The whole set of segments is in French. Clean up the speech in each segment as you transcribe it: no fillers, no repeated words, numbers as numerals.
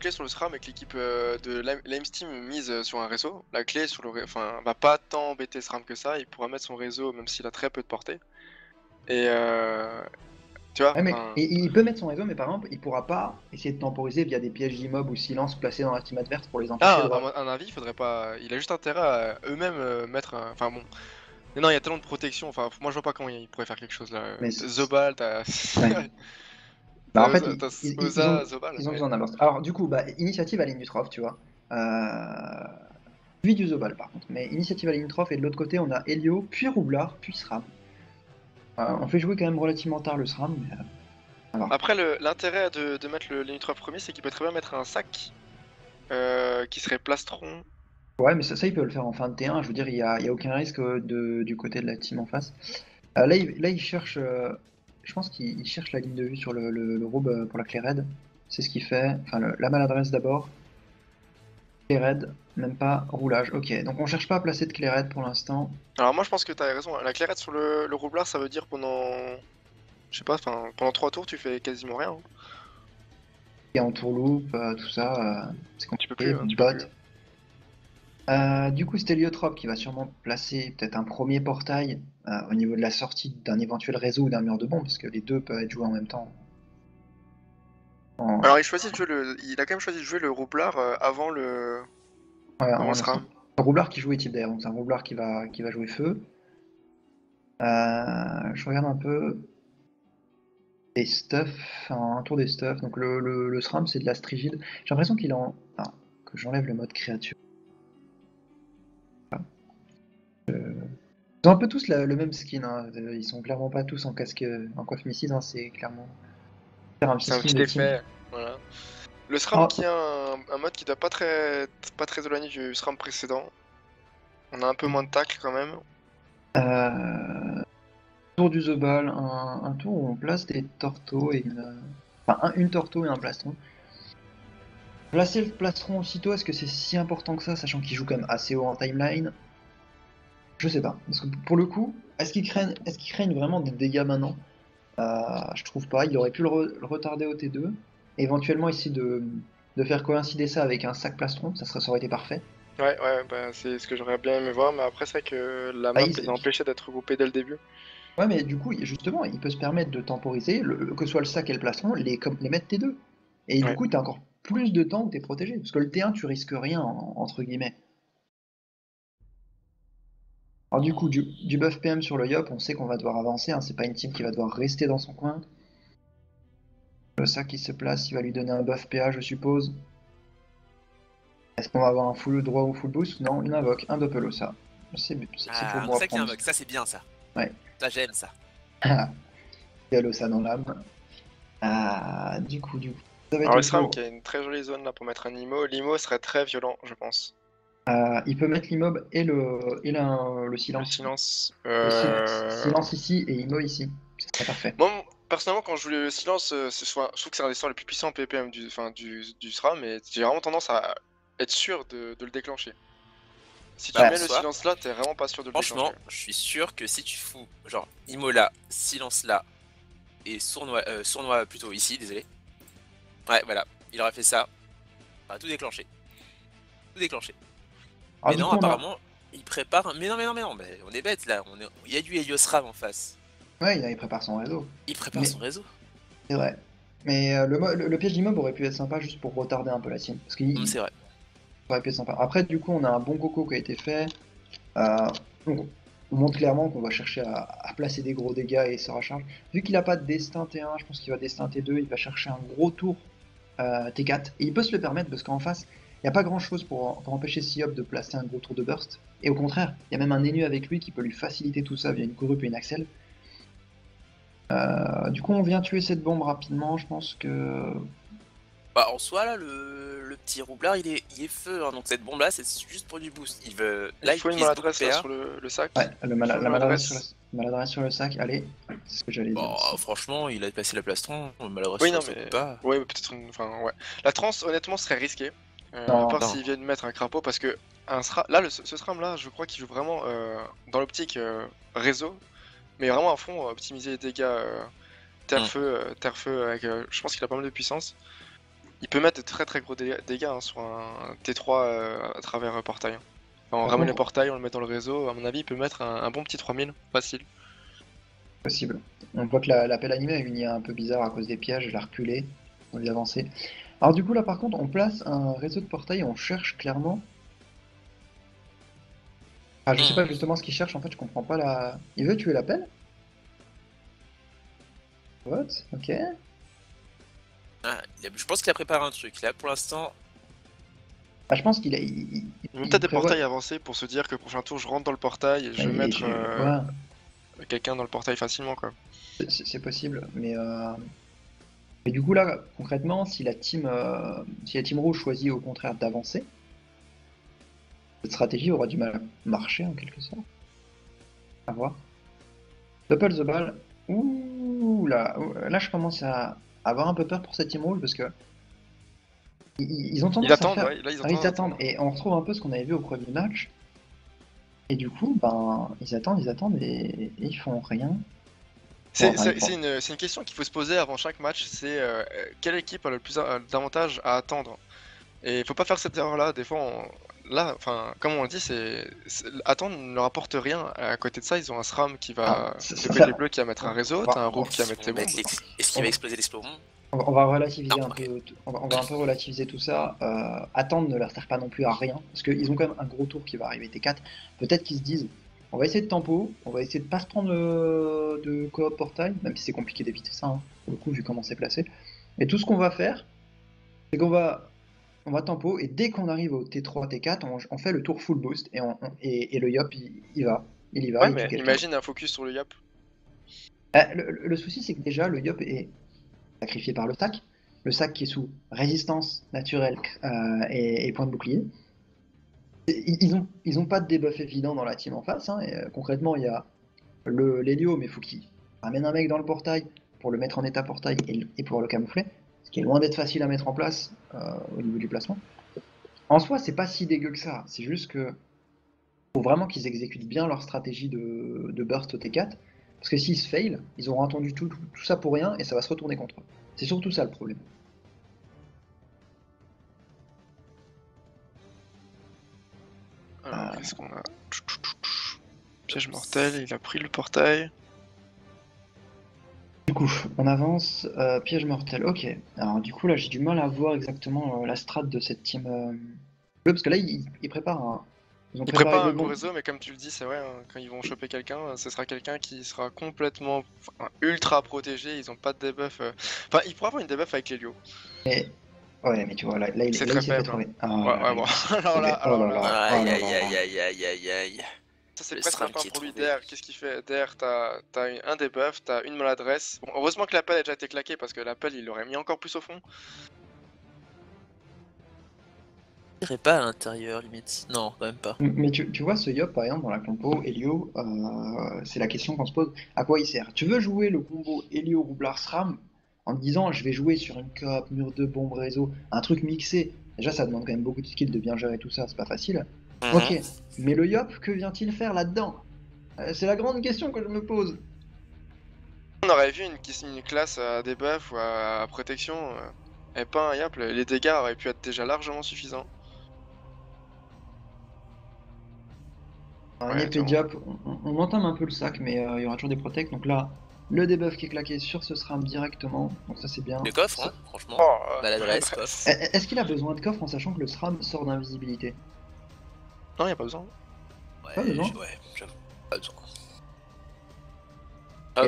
clé sur le SRAM et que l'équipe de Lime Steam mise sur un réseau, la clé sur le va pas tant embêter SRAM que ça, il pourra mettre son réseau même s'il a très peu de portée. Et tu vois, Ouais, mais il peut mettre son réseau, mais par exemple, il pourra pas essayer de temporiser via des pièges d'immob ou silence placés dans la team adverse pour les empêcher de ah, un avis, il faudrait pas. Il a juste intérêt à eux-mêmes mettre. Enfin bon. Mais non, il y a tellement de protection. Enfin, moi je vois pas comment il pourrait faire quelque chose là. Mais T'as Zobal, t'as. ouais. Bah en fait, T'as Oza, Zobal, ils ont ouais. besoin d'un burst. Alors du coup, bah, initiative à Lindutrof, tu vois. Puis du Zobal par contre. Mais initiative à Lindutrof et de l'autre côté, on a Helio, puis Roublard, puis SRAM. On fait jouer quand même relativement tard le SRAM, mais alors. Après, l'intérêt de mettre le Linutrop premier, c'est qu'il peut très bien mettre un sac qui serait plastron. Ouais, mais ça, il peut le faire en fin de T1. Je veux dire, il y a aucun risque du côté de la team en face. Là, il cherche. Je pense qu'il cherche la ligne de vue sur le robe pour la clé raid. C'est ce qu'il fait. Enfin, la maladresse d'abord. Clé raid, même pas roulage. Ok, donc on cherche pas à placer de clé raid pour l'instant. Alors moi je pense que t'as raison, la clairette sur le roublard ça veut dire pendant. Je sais pas, pendant 3 tours tu fais quasiment rien. Hein. Et en tour loop, tout ça, c'est Tu peux plus, compliqué. hein, tu peux plus. Bot. Du coup, c'est Heliotrope qui va sûrement placer peut-être un premier portail au niveau de la sortie d'un éventuel réseau ou d'un mur de bombe, parce que les deux peuvent être joués en même temps. Alors il a quand même choisi de jouer le roublard avant le. Ouais, Avant le en SRAM. instant. Un roublard qui joue équipe d'air, donc c'est un roublard qui va jouer feu. Je regarde un peu. Des stuffs, un tour des stuffs. Donc le SRAM c'est de la strigide. J'ai l'impression qu'il en. Ah, que j'enlève le mode créature. Ils ont un peu tous le même skin, hein. Ils sont clairement pas tous en casque, en coiffe missile, hein. C'est clairement faire un petit C'est un skin petit de team. effet, voilà. Le SRAM Ah, qui a un mode qui doit pas très éloigné du SRAM précédent. On a un peu moins de tacle quand même. tour du Zobal, un tour où on place des tortos et une. Enfin, une torto et un plastron. Placer le plastron aussitôt, est-ce que c'est si important que ça, sachant qu'il joue quand même assez haut en timeline? Je sais pas. Parce que pour le coup, est-ce qu'il craigne vraiment des dégâts maintenant? Je trouve pas. Il aurait pu le retarder au T2. Et éventuellement essayer de faire coïncider ça avec un sac plastron, ça aurait été parfait. Ouais, bah c'est ce que j'aurais bien aimé voir, mais après c'est vrai que la Bah, map les a empêchés d'être regroupés dès le début. ouais, mais du coup, justement, il peut se permettre de temporiser, que ce soit le sac et le plastron, les mettre T2. Et du Ouais. coup, t'as encore plus de temps où t'es protégé. Parce que le T1, tu risques rien, entre guillemets. Alors du coup, du buff PM sur le Yop, on sait qu'on va devoir avancer, hein, c'est pas une team qui va devoir rester dans son coin. Le sac qui se place, il va lui donner un buff PA, je suppose. Est-ce qu'on va avoir un full droit ou full boost? Non, une invoque, un Doppelossa. C'est toujours Ah, bon un à sac qui prendre. invoque, ça c'est bien ça. Ouais. Ça j'aime ça. Doppelossa dans l'âme. Du coup, ça va être Alors le le SRAM tour. qui a une très jolie zone là pour mettre un IMO. L'IMO serait très violent, je pense. Il peut mettre l'immob et le Le silence. silence. Silence ici et immo ici. Ça serait parfait. Moi, personnellement, quand je joue le silence, je trouve que c'est un des sorts les plus puissants en PPM du SRAM, mais j'ai vraiment tendance à être sûr de le déclencher. Si tu Bah Ouais. en mets le soi, silence là, t'es vraiment pas sûr de le déclencher. franchement, je suis sûr que si tu fous genre Imo là, silence là et sournois plutôt ici, désolé. Ouais voilà, il aurait fait ça, il aurait tout déclenché. Tout déclenché. Alors Mais du non, coup, on a. apparemment, il prépare. Mais non, mais on est bête là. Il y a du Helios Ram en face. Ouais, il prépare son réseau. Il prépare Mais son réseau. c'est vrai. Mais le piège d'immob aurait pu être sympa juste pour retarder un peu la team. Parce qu'il C'est vrai. aurait pu être sympa. Après, du coup, on a un bon coco qui a été fait. Donc, on montre clairement qu'on va chercher à placer des gros dégâts et se recharge. Vu qu'il a pas de destin T1, je pense qu'il va destin T2. Il va chercher un gros tour T4. Et il peut se le permettre parce qu'en face, il n'y a pas grand chose pour empêcher Siop de placer un gros tour de burst. Et au contraire, il y a même un élu avec lui qui peut lui faciliter tout ça via une corrupe et une axel. Du coup, on vient tuer cette bombe rapidement. Je pense que. Bah en soi là, le petit roublard il est feu. Hein, donc cette bombe là, c'est juste pour du boost. Il veut. Là, Il il faut une utilise beaucoup de maladresse là PA. sur le sac. Ouais, Il faut une la maladresse. maladresse sur le sac. Allez, c'est ce que j'allais dire Bon, aussi. franchement, il a passé la plastron. Maladresse Oui, sur non, le sac ou mais. pas. Ouais, peut-être une. Enfin, ouais. La trans, honnêtement, serait risquée. À Non, part Non. s'ils viennent mettre un crapaud, parce que là, ce SRAM là, je crois qu'il joue vraiment dans l'optique réseau, mais vraiment à fond, optimiser les dégâts terre-feu, avec, je pense qu'il a pas mal de puissance. il peut mettre de très très gros dégâts hein, sur un T3 à travers portail. Hein. Enfin, on Par ramène le contre- portail, on le met dans le réseau, à mon avis il peut mettre un bon petit 3000, facile. Possible. On voit que l'appel animé a une IA un peu bizarre à cause des pièges, je l'ai reculé, on lui avancer. Alors du coup là par contre on place un réseau de portail et on cherche clairement. Ah je sais pas justement ce qu'il cherche en fait, je comprends pas la. Il veut tuer l'appel? What? Ok. Ah, je pense qu'il a préparé un truc. Là, pour l'instant, Ah je pense qu'il a. Il met il peut-être des prévoit- portails avancés pour se dire que le prochain tour je rentre dans le portail et je vais Et mettre ouais, quelqu'un dans le portail facilement quoi. c'est possible, mais du coup là concrètement si la team rouge choisit au contraire d'avancer, cette stratégie aura du mal à marcher en quelque sorte. À voir. Doppel the ball. Ouh là je commence à avoir un peu peur pour cette team rouge parce que ils ont tendance Ils à attendent, faire. ouais, là ils ont Ah, ils tendance à attendent attendre. et on retrouve un peu ce qu'on avait vu au premier match. Et du coup, ben ils attendent et ils font rien. Bon, C'est enfin, ils font- une question qu'il faut se poser avant chaque match, c'est quelle équipe a le plus d'avantages à attendre. Et il faut pas faire cette erreur-là. Des fois, là, enfin, comme on le dit, attendre ne leur apporte rien. À côté de ça, ils ont un SRAM qui Ah, va ça- stopper ça- les bleus, qui va mettre un réseau, on va- t'as un on- Rook qui va mettre tes bombes. est-ce qu'il va exploser l'explosion? on va relativiser Non, un ok. peu, on va un peu relativiser tout ça. Attendre ne leur sert pas non plus à rien, parce qu'ils ont quand même un gros tour qui va arriver T4. Peut-être qu'ils se disent, on va essayer de tempo, on va essayer de pas se prendre de coop portail, même si c'est compliqué d'éviter ça, hein, pour le coup, vu comment c'est placé. Et tout ce qu'on va faire, c'est on va tempo, et dès qu'on arrive au T3, T4, on fait le tour full boost, et le Yop, il va. Il y va, Ouais, il tue mais quelqu'un. imagine un focus sur le Yop. Le souci, c'est que déjà, le Yop est sacrifié par le sac qui est sous résistance naturelle et point de bouclier. Ils ont pas de debuff évident dans la team en face. Hein, et, concrètement, il y a l'Helio, mais il faut qu'il ramène un mec dans le portail pour le mettre en état portail et pouvoir le camoufler, ce qui est loin d'être facile à mettre en place au niveau du placement. En soi, c'est pas si dégueu que ça. C'est juste que faut vraiment qu'ils exécutent bien leur stratégie de burst au T4. Parce que s'ils se fail, ils auront attendu tout ça pour rien et ça va se retourner contre eux. C'est surtout ça le problème. Alors, qu'est-ce qu'on a? Piège mortel, il a pris le portail. Du coup, on avance. Piège mortel, ok. Alors du coup, là, j'ai du mal à voir exactement la strat de cette team bleue, parce que là, ils préparent un. Ils ont Il préparé prépare le un gros bon. réseau, mais comme tu le dis, c'est vrai, hein, quand ils vont choper quelqu'un, ce sera quelqu'un qui sera complètement, enfin, ultra protégé. Ils ont pas de debuff. Enfin, il pourra avoir une debuff avec l'Helio. Ouais, mais tu vois, là, C'est il très s'est fait faible. Hein. troller. Ah Ouais, là ouais, là, bon. il s'est fait Alors là, troller. Oh là là, oh Aïe là aïe là. aïe aïe aïe aïe aïe aïe. Ça, c'est Le presque la SRAM fin qui est pour lui. tombé. Der, qu'est-ce qu'il fait? Der, t'as un debuff, t'as une maladresse. Bon, heureusement que l'appel a déjà été claqué parce que l'appel il l'aurait mis encore plus au fond. Je dirais pas à l'intérieur, limite. Non, quand même pas. Mais tu vois, ce Yop, par exemple, dans la compo Helio, c'est la question qu'on se pose. À quoi il sert? Tu veux jouer le combo Helio Roublard SRAM en te disant je vais jouer sur une coop, mur de bombe, réseau, un truc mixé. Déjà, ça demande quand même beaucoup de skill de bien gérer tout ça, c'est pas facile. Ok, mais le Yop, que vient-il faire là-dedans? C'est la grande question que je me pose. On aurait vu une classe à debuff ou à protection, et pas un Yap. Les dégâts auraient pu être déjà largement suffisants. Un Ouais, épée tiens. diap, on entame un peu le sac, mais il y aura toujours des protects. Donc là, le debuff qui est claqué sur ce SRAM directement, donc ça c'est bien. Le coffre, hein, franchement. Oh, Maladresse, maladresse. coffre. Est-ce qu'il a besoin de coffre en sachant que le SRAM sort d'invisibilité? Non, y a pas besoin. Pas besoin. Ouais, j'avoue. Pas besoin. Et Hop,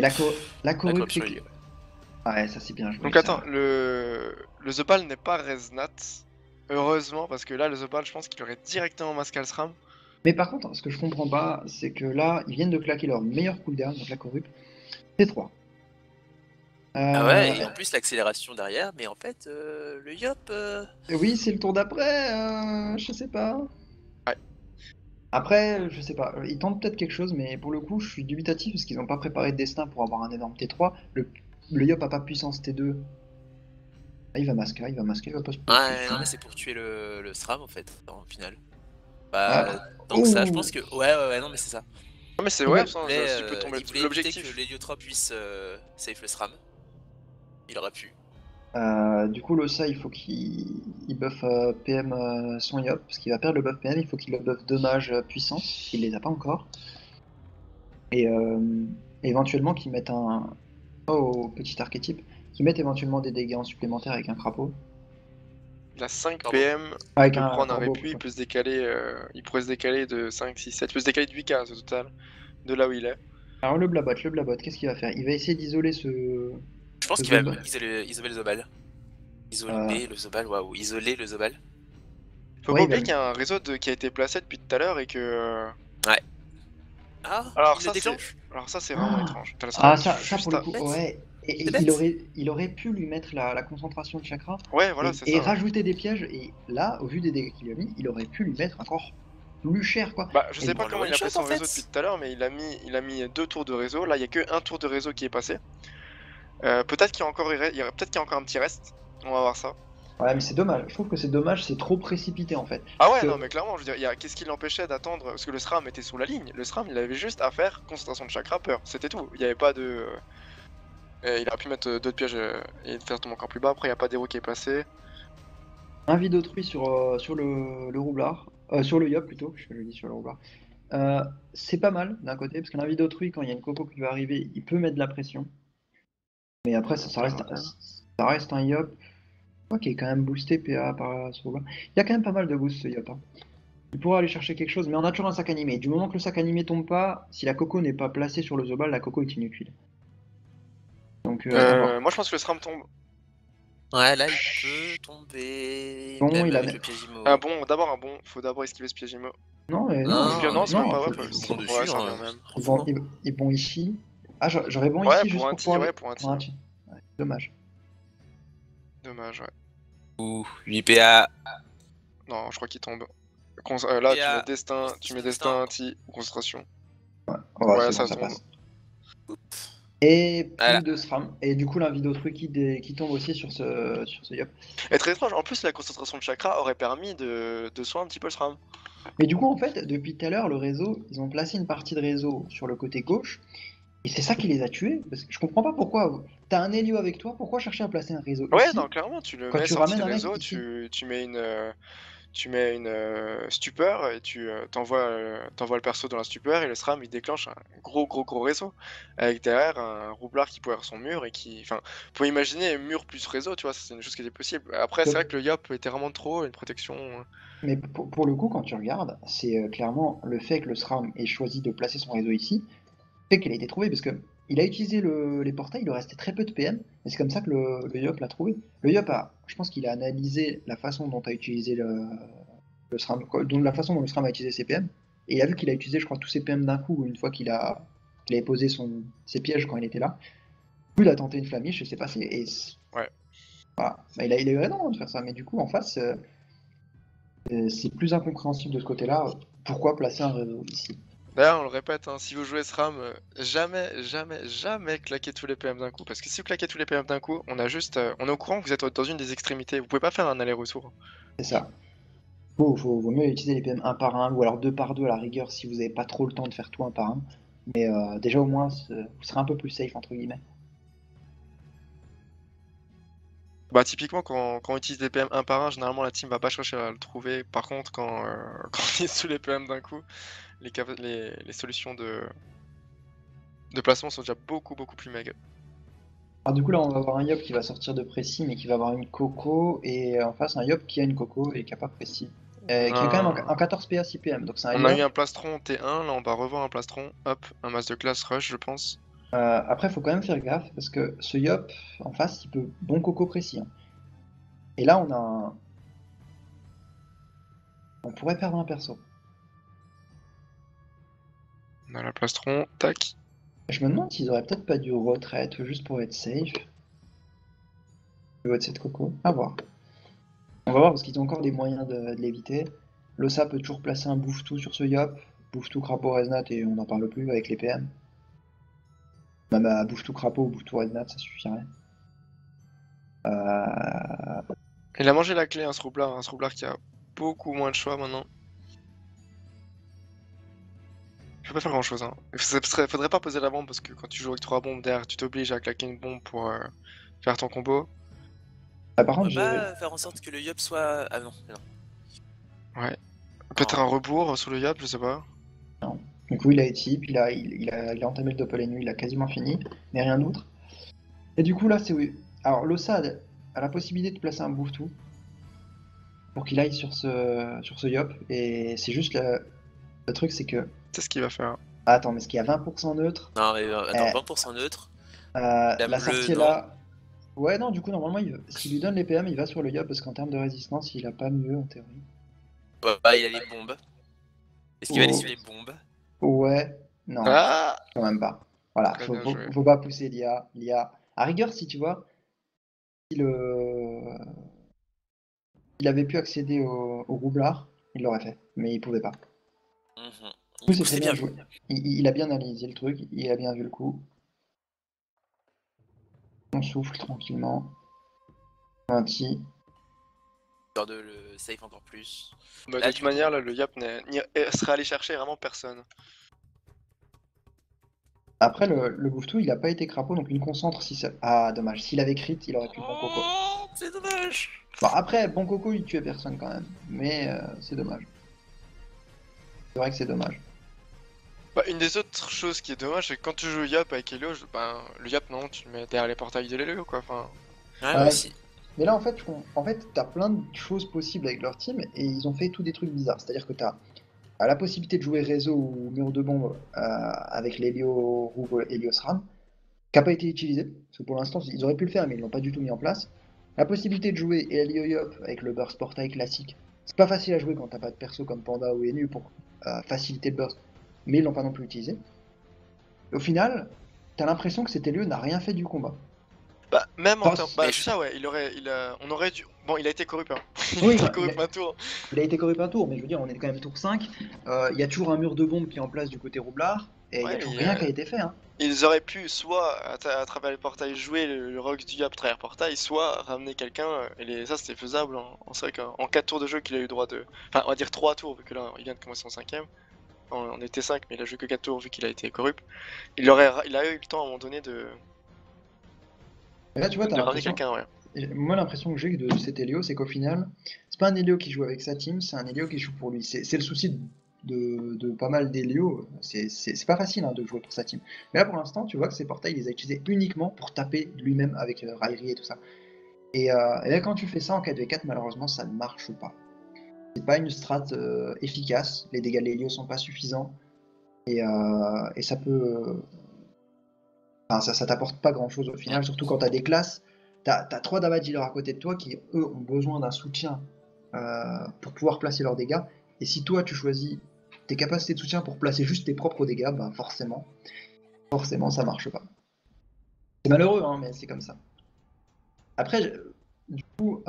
la corrupt, corruption, c'est que- ouais. Ouais, ça c'est bien joué. Donc ça. attends, le Zopal n'est pas Resnat. Heureusement, parce que là, le Zopal, je pense qu'il aurait directement masqué le SRAM. Mais par contre, ce que je comprends pas, c'est que là, ils viennent de claquer leur meilleur cooldown, donc la corrupt, T3. Ah ouais, et en plus l'accélération derrière, mais en fait, le Yop. Oui, c'est le tour d'après, je sais pas. Ouais. Après, je sais pas, ils tentent peut-être quelque chose, mais pour le coup, je suis dubitatif parce qu'ils n'ont pas préparé de destin pour avoir un énorme T3. Le Yop a pas puissance T2. Ah, il va masquer, il va pas se Ouais, non, mais c'est pour tuer le SRAM en fait, en finale. Ah. Bah, donc ça, je Ouh. pense que. Ouais, non, mais c'est ça. Non, mais c'est Ouais, ouais, ça, Mais, ça peut tomber. il voulait éviter L'objectif. que l'Héliotrope puisse safe le SRAM. Il aurait pu. Du coup, l'Ossa, il faut qu'il buff PM son Yop, parce qu'il va perdre le buff PM, il faut qu'il le buff dommage puissance, il les a pas encore. Et éventuellement qu'il mette un. Oh, petit archétype, qu'il mette éventuellement des dégâts en supplémentaire avec un crapaud. Il a 5 Corbeau. PM, il Avec peut un prendre un corbeau, répui, il quoi. peut se décaler, il pourrait se décaler de 5, 6, 7, il peut se décaler de 8 cases au total, de là où il est. Alors le Blabot, qu'est-ce qu'il va faire? Il va essayer d'isoler Je pense ce qu'il va Zob. isoler le Zobal. Euh, Isoler le Zobal, waouh, isoler le Zobal. Faut ouais, pas il va oublier le- qu'il y a un réseau qui a été placé depuis tout à l'heure et que... Ouais. Ah, Alors il le ça c'est... déclenche. Alors ça c'est vraiment étrange. T'as le Ah, SRAM qui joue ça pour juste le à... coup, Bête. ouais. Et C'est bête. il aurait pu lui mettre la concentration de chakra Ouais voilà c'est et ça. Ouais. rajouter des pièges. Et là, au vu des dégâts qu'il lui a mis, il aurait pu lui mettre encore plus cher, quoi. Bah je Et sais le- pas On le comment il a fait one-shot, en son réseau fait. depuis tout à l'heure mais il a mis 2 tours de réseau. Là il y a que un tour de réseau qui est passé. Peut-être qu'il y a encore, peut-être qu'il y a encore un petit reste. On va voir ça. Ouais, mais c'est dommage. Je trouve que c'est dommage, c'est trop précipité en fait. Ah Parce ouais, que non, mais clairement, je veux dire, qu'est-ce qui l'empêchait d'attendre? Parce que le SRAM était sous la ligne. Le SRAM, il avait juste à faire concentration de chakra, peur. C'était tout. Il n'y avait pas de. Il aurait pu mettre d'autres pièges et faire tomber encore plus bas. Après, il n'y a pas d'héros qui est passé. un vide d'autrui sur le roublard, sur le Yop plutôt, je le dis sur le roublard. C'est pas mal d'un côté, parce qu'un vide d'autrui, quand il y a une coco qui va arriver, il peut mettre de la pression. Mais après, ça reste un Yop. Je crois qu'il est quand même boosté PA par ce roublard. Il y a quand même pas mal de boost ce Yop, hein. Il pourra aller chercher quelque chose, mais on a toujours un sac animé. Du moment que le sac animé tombe pas, si la coco n'est pas placée sur le Zobal, la coco est inutile. Donc, à voir. Moi, je pense que le SRAM tombe. Ouais, là, il peut tomber. Bon, Même il a- avec le Piégimo. Un bon, d'abord un bon. Faut d'abord esquiver ce piégimo. Non, mais Non, non, Non, c'est même pas. non, Ouais, ils vont dessus, ouais, ça hein, revient même. ils vont, ils vont ici. Ah, j'aurais bon Ouais, ici juste pour un pour T, pouvoir ouais, aller- pour un T. T. Ouais, dommage. Dommage, ouais. Ouh, 8 PA. Non, je crois qu'il tombe. Là, tu PA. mets destin, T, concentration. Ouais, Ouais, c'est ça bon, ça tombe. passe. Et plus Voilà. de SRAM. Et du coup, l'invidotruc qui tombe aussi sur ce Yop. Et très étrange, en plus la concentration de chakra aurait permis de soigner un petit peu le SRAM. Mais du coup, en fait, depuis tout à l'heure, le réseau, ils ont placé une partie de réseau sur le côté gauche. Et c'est ça qui les a tués. Parce que je comprends pas pourquoi. T'as un Helio avec toi, pourquoi chercher à placer un réseau Ouais, ici non, clairement, tu le quand mets tu sorti ramènes de un mec réseau, ici? tu mets une stupeur et tu t'envoies le perso dans la stupeur et le SRAM il déclenche un gros réseau avec derrière un roublard qui poire son mur et qui. Enfin, faut imaginer mur plus réseau, tu vois, ça, c'est une chose qui était possible. Après, c'est vrai que le Yop était vraiment trop, une protection. Mais pour le coup, quand tu regardes, c'est clairement le fait que le SRAM ait choisi de placer son réseau ici, fait qu'elle a été trouvée, parce que il a utilisé les portails, il lui restait très peu de PM, et c'est comme ça que le Yop l'a trouvé. Le Yop je pense qu'il a analysé la façon dont a utilisé le SRAM, la façon dont le SRAM a utilisé ses PM, et il a vu qu'il a utilisé, je crois, tous ses PM d'un coup, une fois qu'il avait posé ses pièges quand il était là. Du coup, il a tenté une flamiche et c'est passé, et Ouais. voilà. Bah, il a eu raison de faire ça, mais du coup, en face, c'est plus incompréhensible de ce côté-là. Pourquoi placer un réseau ici? D'ailleurs, on le répète, hein, si vous jouez SRAM, jamais claquer tous les PM d'un coup. Parce que si vous claquez tous les PM d'un coup, on est au courant que vous êtes dans une des extrémités. Vous pouvez pas faire un aller-retour. C'est ça. Vaut mieux utiliser les PM un par un, ou alors deux par deux à la rigueur si vous n'avez pas trop le temps de faire tout un par un. Mais déjà au moins, vous serez un peu plus safe, entre guillemets. Bah typiquement quand on utilise des PM un par un, généralement la team va pas chercher à le trouver. Par contre quand on est sous les PM d'un coup, les solutions de placement sont déjà beaucoup plus méga. Alors du coup là on va avoir un Yop qui va sortir de précis mais qui va avoir une Coco, et en face un Yop qui a une Coco et qui a pas précis. Qui a quand même un 14 PA 6 PM, donc c'est un On a eu Yop. un plastron T1, là on va revoir un plastron, hop, un masse de classe rush je pense. Après faut quand même faire gaffe parce que ce Yop en face il peut bon Coco précis, hein. Et là on pourrait perdre un perso. On a la plastron, tac. Je me demande s'ils auraient peut-être pas dû retraite juste pour être safe. De cette Coco, à voir. On va voir parce qu'ils ont encore des moyens de l'éviter. L'Ossa peut toujours placer un bouffe-tout sur ce Yop. Bouffe-tout, crapaud, Reznat et on n'en parle plus avec les PM. Même à bouffe-tout, crapaud ou bouffe-tout, Reznat, ça suffirait. Il a mangé la clé, ce roublard qui a beaucoup moins de choix maintenant. Il peut pas faire grand chose, hein. Faudrait pas poser la bombe parce que quand tu joues avec 3 bombes derrière, tu t'obliges à claquer une bombe pour faire ton combo. Ah, par On contre, va pas faire en sorte que le Yop soit... Ah non, non. Ouais. Peut-être un rebours sur le Yap, je sais pas. du coup, il a étip, il a entamé le doppel il a quasiment fini, mais rien d'autre. Et du coup, là, c'est. Alors, l'Ossad a la possibilité de placer un Bouftou pour qu'il aille sur ce Yop, et c'est juste le truc, c'est que. C'est ce qu'il va faire. Ah, attends, mais ce qu'il y a 20% neutre, Non, mais attends, eh, 20% neutre. la Dame bleu, sortie est non. là. Ouais, non, du coup, normalement, s'il lui donne les PM, il va sur le Yop, parce qu'en termes de résistance, il a pas mieux en théorie. Bah, il a les bombes. Est-ce qu'il va aller Oh, sur les bombes? ouais, non, Ah! quand même pas. Voilà, Très bien joué. faut pas pousser l'IA. L'IA. À rigueur, si tu vois, si il avait pu accéder au roublard, il l'aurait fait, mais il pouvait pas. Mhm. Du coup, Du c'est coup, très c'est bien bien joué. joué. Il a bien analysé le truc, il a bien vu le coup. On souffle tranquillement. Un petit. Histoire de le safe encore plus. Bah, de Là, toute du coup, manière, là, le Yap serait allé chercher vraiment personne. Après, le Gouffetou, il a pas été crapaud, donc une concentre, si ça. Ah, dommage. S'il avait crit, il aurait pu bon coco. oh, c'est dommage. Bon, après, bon coco, il tuait personne quand même. Mais c'est dommage. C'est vrai que c'est dommage. Bah, une des autres choses qui est dommage, c'est que quand tu joues Yap avec Helio, ben, le Yap, non, tu le mets derrière les portails de l'Helio, quoi. Enfin, Ouais, moi Ouais. aussi. Mais là, en fait, t'as plein de choses possibles avec leur team, et ils ont fait tous des trucs bizarres. C'est-à-dire que t'as la possibilité de jouer réseau ou mur de bombe avec l'Helio Rouge Helios Ram, qui n'a pas été utilisé, parce que pour l'instant, ils auraient pu le faire, mais ils l'ont pas du tout mis en place. La possibilité de jouer Helio Yop avec le burst portail classique, c'est pas facile à jouer quand t'as pas de perso comme Panda ou Enu pour faciliter le burst, mais ils l'ont pas non plus utilisé. Et au final, t'as l'impression que cet Helio n'a rien fait du combat. bah, même en Enfin, termes. Bah, Mais c'est ça, ouais, on aurait dû. Bon, il a été corrupt, hein. Il a oui, été non, corrupt un tour. il a été corrupé un tour, mais je veux dire, on est quand même tour 5. Il y a toujours un mur de bombe qui est en place du côté roublard, et il y a Ouais, toujours mais rien qui a été fait. Hein. ils auraient pu soit à travers les portails jouer le rock du Yap à travers portail, soit ramener quelqu'un. Ça, c'était faisable. C'est vrai qu'en 4 tours de jeu qu'il a eu droit de. Enfin, on va dire 3 tours, vu que là, il vient de commencer en 5ème. On était 5, mais il a joué que 4 tours vu qu'il a été corrupt. Il a eu le temps à un moment donné Et là, tu vois, t'as de ramener l'impression. quelqu'un, ouais. Moi, l'impression que j'ai de cet Helio, c'est qu'au final, c'est pas un Helio qui joue avec sa team, c'est un Helio qui joue pour lui. C'est le souci de pas mal d'Helio. C'est pas facile hein, de jouer pour sa team. Mais là, pour l'instant, tu vois que ces portails, il les a utilisés uniquement pour taper lui-même avec Rairi et tout ça. Et là, quand tu fais ça en 4v4, malheureusement, ça ne marche pas. C'est pas une strat efficace. Les dégâts de l'Helio sont pas suffisants. Et ça peut. Enfin, ça t'apporte pas grand chose au final, surtout quand t'as des classes. T'as 3 damage dealers à côté de toi qui, eux, ont besoin d'un soutien pour pouvoir placer leurs dégâts. Et si toi, tu choisis tes capacités de soutien pour placer juste tes propres dégâts, ben forcément, ça marche pas. C'est malheureux, hein, mais c'est comme ça. Après, du coup,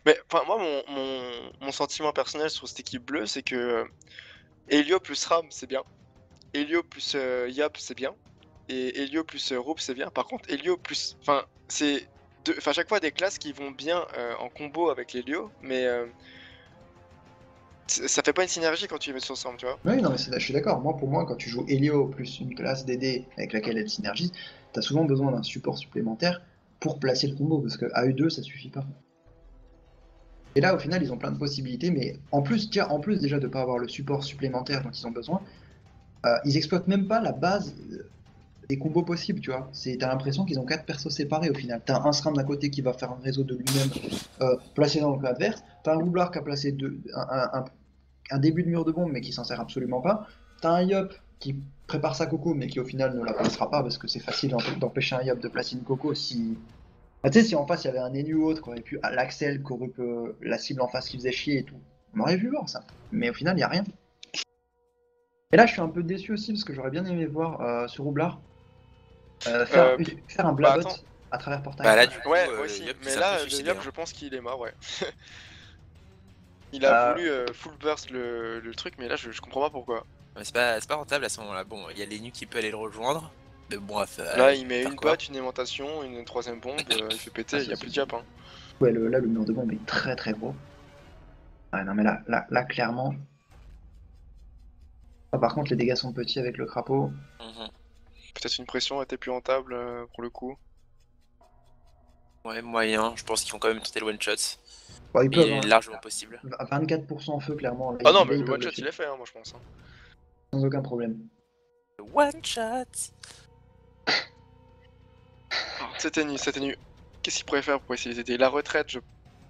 Mais enfin, moi, mon sentiment personnel sur cette équipe bleue, c'est que Helio plus Ram, c'est bien. Helio plus Yap, c'est bien. Et Helio plus Roop, c'est bien. Par contre, Helio plus. Enfin, c'est. Enfin, chaque fois des classes qui vont bien en combo avec Helio, mais ça fait pas une synergie quand tu les mets tous ensemble, tu vois. oui, non, mais je suis d'accord. Pour moi, quand tu joues Helio plus une classe DD avec laquelle elle synergise, t'as souvent besoin d'un support supplémentaire pour placer le combo, parce que AE2, ça suffit pas. Et là, au final, ils ont plein de possibilités, mais en plus, tiens, en plus déjà de ne pas avoir le support supplémentaire dont ils ont besoin, ils exploitent même pas la base des combos possibles, tu vois. T'as l'impression qu'ils ont 4 persos séparés au final. T'as un SRAM d'un côté qui va faire un réseau de lui-même placé dans le camp adverse, t'as un Roublard qui a placé un début de mur de bombe mais qui s'en sert absolument pas, t'as un Yop qui prépare sa coco mais qui au final ne la placera pas parce que c'est facile d'empêcher un Yop de placer une coco si tu sais, si en face il y avait un Enu ou autre qui aurait pu l'Axel, qui aurait pu la cible en face qui faisait chier et tout, on aurait vu voir ça. Mais au final, il n'y a rien. Et là, je suis un peu déçu aussi parce que j'aurais bien aimé voir ce Roublard faire, Puis- faire un Bah blabot attends. à travers portail. Bah là, du coup, Ouais, moi le aussi. Yop qui Mais s'est un peu là, le suicidé. Yap, Hein. je pense qu'il est mort, ouais. Il a Euh, voulu full burst le truc, mais là, je comprends pas pourquoi. Ouais, c'est pas rentable à ce moment-là. Bon, il y a l'Enu qui peut aller le rejoindre. Mais bon, Là, allez, il met faire une quoi? botte, une aimantation, une troisième bombe, il fait ah, péter, il y a plus de c'est- Yap, hein. ouais, là, le mur de bombe est très très gros. Ouais, non, mais là clairement. Ah, par contre, les dégâts sont petits avec le crapaud. Mhm. Peut-être une pression était plus rentable pour le coup. Ouais, moyen, je pense qu'ils vont quand même tenter le one shot. Bon, ils Et peuvent, il hein. est largement possible. À 24% feu, clairement. Là, Ah non, là, mais ils le peuvent one le shot tuer il est fait, hein, moi je pense. Hein. sans aucun problème. Le one shot. C'était nu, c'était nu. Qu'est-ce qu'il pourrait faire pour essayer de les aider? La retraite, je.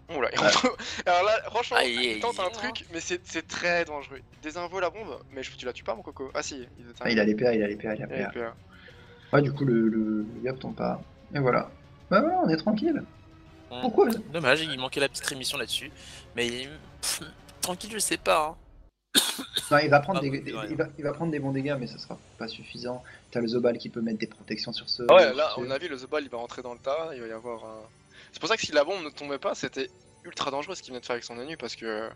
Oula, il Ouais. rentre. Alors là, franchement, Ah, il tente est un long, hein. truc, mais c'est très dangereux. Désinvo la bombe, mais tu la tues pas, mon coco. Ah si, Ah, il a les PA, il a les PA, il a il a PA. PA. Ouais, du coup, le Yop tombe pas. Et voilà. Bah voilà, on est tranquille. Bon, Pourquoi dommage, il manquait la petite rémission là-dessus. Mais pff, tranquille, je sais pas. Hein. Non, il va prendre Ah, des, bon, il va prendre des bons dégâts, mais ça sera pas suffisant. T'as le Zobal qui peut mettre des protections sur ce. Ah ouais, sur là, à ce- mon avis, le The Ball il va rentrer dans le tas, il va y avoir un. C'est pour ça que si la bombe ne tombait pas, c'était ultra dangereux ce qu'il venait de faire avec son ennemi parce que.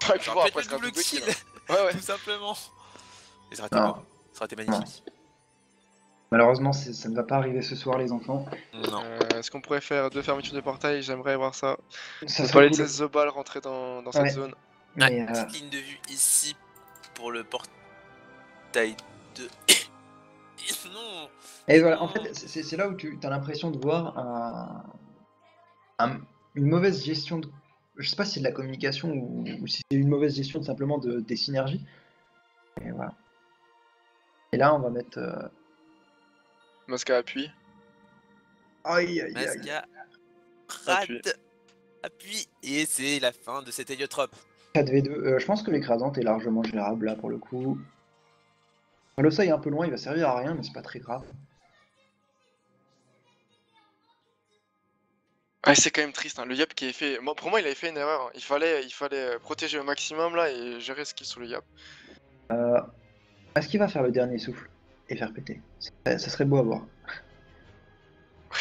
Il aurait pu ça voir aurait pu être presque le un double double kill. kill, Ouais, ouais. tout simplement. Et ça aurait été Non. beau, ça aurait été magnifique. Malheureusement, ça ne va pas arriver ce soir, les enfants. Non. Est-ce qu'on pourrait faire 2 fermetures de portail? J'aimerais voir ça. Ça Ne pas serait laisser cool. The Ball rentrer dans cette Ouais. zone. Ah, Mais petite ligne de vue ici pour le portail de. Non. et voilà, en fait, c'est là où tu as l'impression de voir une mauvaise gestion de. Je sais pas si c'est de la communication ou si c'est une mauvaise gestion simplement des synergies. Et voilà. Et là, on va mettre. Mosca appuie. Aïe, aïe, aïe. Masca, Appui. rad, appuie, et c'est la fin de cet héliotrope. 4v2. Je pense que l'écrasante est largement gérable là pour le coup. Le seuil est un peu loin, il va servir à rien, mais c'est pas très grave. Ouais, c'est quand même triste, hein. Le Yap qui est fait. Moi, pour moi, il avait fait une erreur. Hein. Il fallait protéger au maximum là et gérer ce qu'il sur le Yap. Est-ce qu'il va faire le dernier souffle et faire péter? Ça serait beau à voir.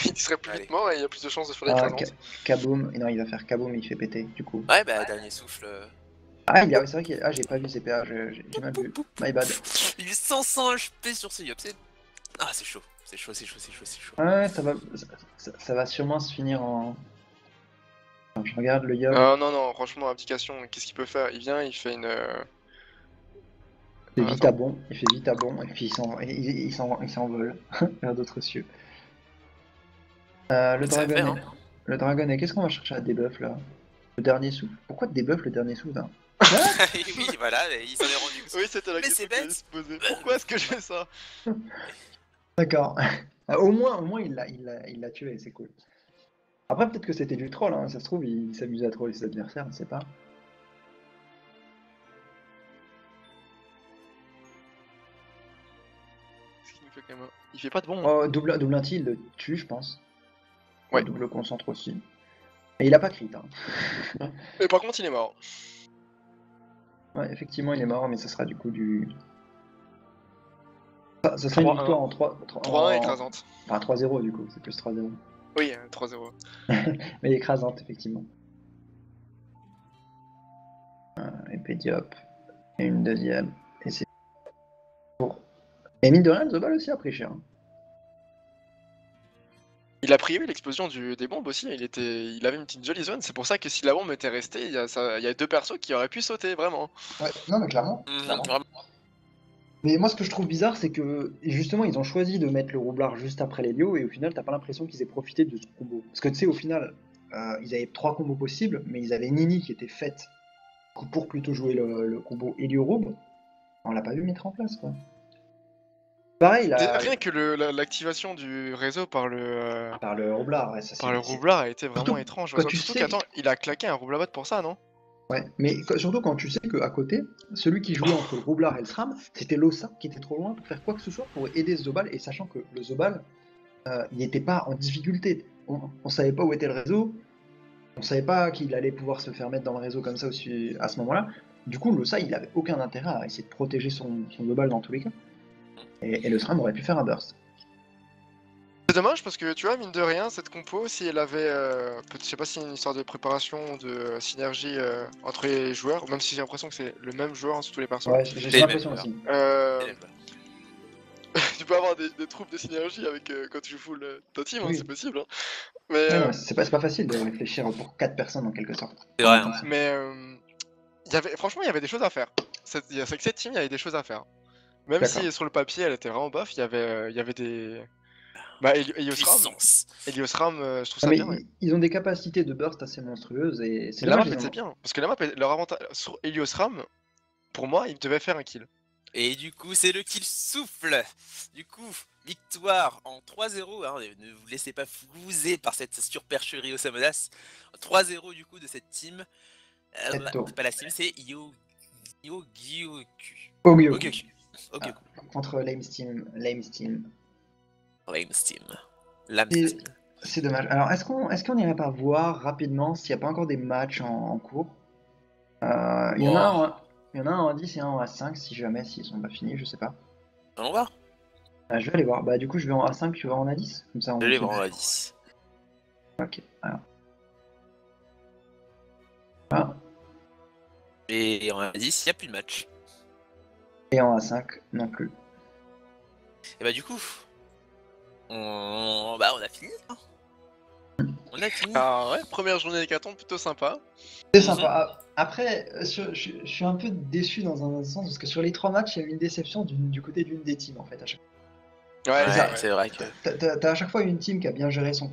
Il serait plus Allez. vite mort et il y a plus de chances de faire Ah, l'écrasante. Kaboom. Non, il va faire Kaboom et il fait péter, du coup. Ouais, bah, dernier souffle. Ah, c'est vrai qu'il. Ah, j'ai pas vu ses PA, j'ai mal vu. My bad. Il est 500 HP sur ce Yop. Ah, c'est chaud. C'est chaud, c'est chaud, c'est chaud, c'est chaud. Ouais, ça va sûrement se finir en. Attends, je regarde le Yop. Non, non, franchement, abdication, qu'est-ce qu'il peut faire? Il vient, il fait une. Il fait Ah, vite à bon, il fait vite à bon, et puis il s'envole vers d'autres cieux. Le Ça va dragon, faire, hein. le dragon, qu'est-ce qu'on va chercher à debuff là? Le dernier souffle? Pourquoi debuff le dernier souffle hein? Oui, voilà, il s'en est rendu compte. Oui, c'était la Mais question c'est que j'allais bête. se poser. Pourquoi est-ce que je fais ça? D'accord. Au moins il l'a tué, c'est cool. Après, peut-être que c'était du troll, hein. Ça se trouve, il s'amusait à troller ses adversaires, on sait pas. Qu'est-ce qu'il nous fait quand même? Il fait pas de bon. Oh, double inti, il le tue, je pense. Ouais. Double concentre aussi. Et il a pas crit, hein. Mais par contre, il est mort. Ouais, effectivement, il est mort, mais ce sera du coup du. Ça sera une 3-1. victoire en 3. 3-1 écrasante. Enfin, 3-0 du coup, c'est plus 3-0. Oui, 3-0. Mais écrasante, effectivement. Épée Diop. Et une deuxième. Et c'est pour. Et mine de rien, le Zobal aussi a pris cher. Il a privé l'explosion des bombes aussi, il avait une petite jolie zone, c'est pour ça que si la bombe était restée, il y a 2 persos qui auraient pu sauter, vraiment. Ouais, non, mais clairement. Vraiment. Mais moi, ce que je trouve bizarre, c'est que justement, ils ont choisi de mettre le roublard juste après l'Hélio, et au final, t'as pas l'impression qu'ils aient profité de ce combo. Parce que tu sais, au final, ils avaient 3 combos possibles, mais ils avaient Nini qui était faite pour plutôt jouer le combo Hélio-Roube. On l'a pas vu mettre en place, quoi. Pareil, là, Rien que l'activation du réseau par le par le roublard, ouais, ça par le c'est- roublard a été vraiment Surtout étrange. quand tu Surtout sais- qu'attends, il a claqué un roublabot pour ça, non? Ouais, mais surtout quand tu sais qu'à côté, celui qui jouait entre le roublard et le SRAM, c'était Lossa qui était trop loin pour faire quoi que ce soit pour aider ce Zobal, et sachant que le Zobal, il n'était pas en difficulté. On savait pas où était le réseau, on savait pas qu'il allait pouvoir se faire mettre dans le réseau comme ça aussi à ce moment-là. Du coup, Lossa, il avait aucun intérêt à essayer de protéger son Zobal dans tous les cas. Et le SRAM aurait pu faire un burst. C'est dommage parce que tu vois, mine de rien, cette compo, si elle avait. Je sais pas si c'est une histoire de préparation ou de synergie entre les joueurs, même si j'ai l'impression que c'est le même joueur hein, sur tous les persos. Ouais, j'ai Et l'impression même, aussi. Tu peux avoir des troupes de synergie avec quand tu joues full ta team, hein, Oui. c'est possible. Hein. Mais, Ouais, non, c'est pas facile de réfléchir pour 4 personnes en quelque sorte. C'est vrai, hein. mais franchement, il y avait des choses à faire. Avec cette team, il y avait des choses à faire. Même D'accord. si sur le papier, elle était vraiment bof, il y avait Bah, Helios Ram, Puissance. je trouve Non, ça mais bien. Ouais. ils ont des capacités de burst assez monstrueuses et c'est La dommage. map était bien, parce que la map, leur avantage sur Helios Ram, pour moi, ils devaient faire un kill. Et du coup, c'est le kill souffle. Du coup, victoire en 3-0. Hein, ne vous laissez pas flouser par cette surpercherie au Samonas. 3-0 du coup de cette team. Eto. C'est pas la team, c'est Yogyoku. Ogyoku. Ogyoku. Contre Lame Steam. Lame Steam. Et- C'est dommage. Alors, est-ce qu'on n'irait pas voir rapidement s'il n'y a pas encore des matchs en cours? Il y en a un à 10 et un à 5 si jamais, s'ils sont pas finis, je sais pas. Allons voir. Je vais aller voir. Bah, du coup, je vais en A5, tu vas en A10? Comme ça, on Je vais finit. voir en A10. Ok, alors. Ah, Et en A10, il n'y a plus de match. et en A5 non plus. Et bah du coup, on a fini. Hein. On a fini. Ah ouais, première journée d'hécatombe, plutôt sympa. C'est sympa. Après, je suis un peu déçu dans un sens parce que sur les 3 matchs, il y a eu une déception du côté d'une des teams en fait. À chaque fois. Ouais, Ouais, ça. c'est vrai que. T'as à chaque fois une team qui a bien géré son